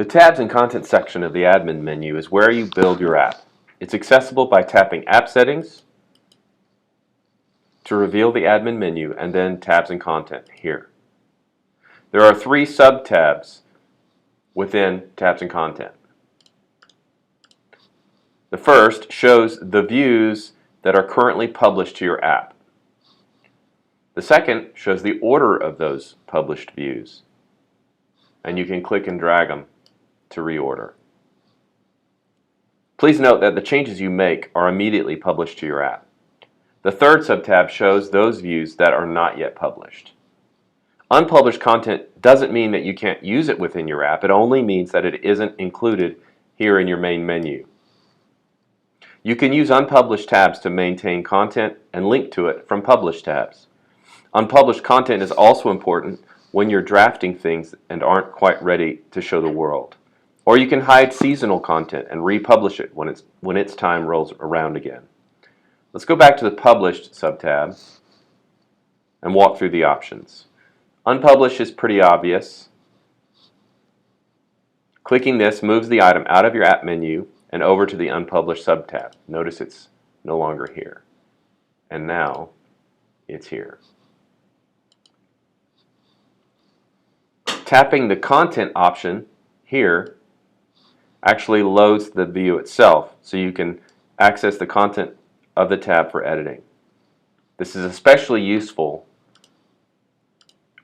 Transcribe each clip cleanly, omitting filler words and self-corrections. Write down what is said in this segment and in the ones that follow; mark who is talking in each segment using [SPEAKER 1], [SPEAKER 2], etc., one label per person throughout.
[SPEAKER 1] The Tabs and Content section of the admin menu is where you build your app. It's accessible by tapping App Settings to reveal the admin menu and then Tabs and Content here. There are 3 sub-tabs within Tabs and Content. The first shows the views that are currently published to your app. The second shows the order of those published views, and you can click and drag them to reorder. Please note that the changes you make are immediately published to your app. The third subtab shows those views that are not yet published. Unpublished content doesn't mean that you can't use it within your app. It only means that it isn't included here in your main menu. You can use unpublished tabs to maintain content and link to it from published tabs. Unpublished content is also important when you're drafting things and aren't quite ready to show the world. Or you can hide seasonal content and republish it when its time rolls around again. Let's go back to the Published subtab and walk through the options. Unpublished is pretty obvious. Clicking this moves the item out of your app menu and over to the Unpublished subtab. Notice it's no longer here. And now it's here. Tapping the Content option here actually loads the view itself, so you can access the content of the tab for editing. This is especially useful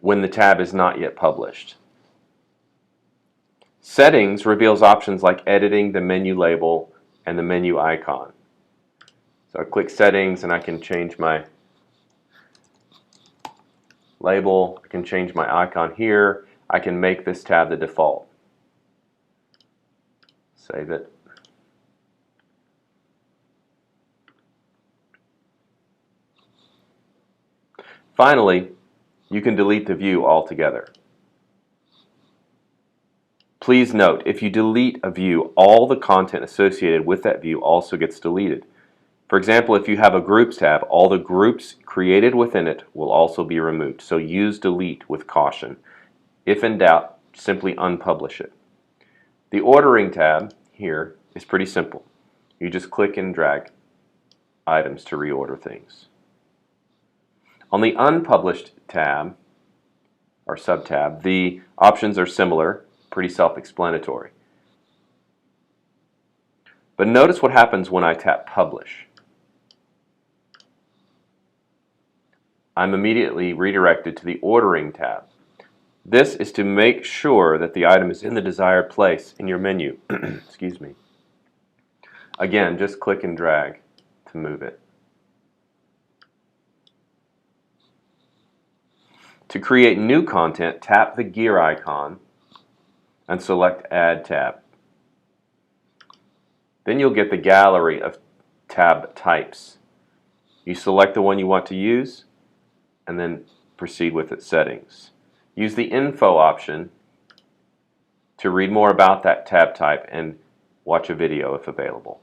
[SPEAKER 1] when the tab is not yet published. Settings reveals options like editing the menu label and the menu icon. So I click Settings and I can change my label, I can change my icon here, I can make this tab the default. Save it. Finally, you can delete the view altogether. Please note, if you delete a view, all the content associated with that view also gets deleted. For example, if you have a Groups tab, all the groups created within it will also be removed. So use delete with caution. If in doubt, simply unpublish it. The Ordering tab here is pretty simple. You just click and drag items to reorder things. On the Unpublished tab, or subtab, the options are similar, pretty self-explanatory. But notice what happens when I tap Publish. I'm immediately redirected to the Ordering tab. This is to make sure that the item is in the desired place in your menu. Excuse me. Again, just click and drag to move it. To create new content, tap the gear icon and select Add Tab. Then you'll get the gallery of tab types. You select the one you want to use and then proceed with its settings. Use the Info option to read more about that tab type and watch a video if available.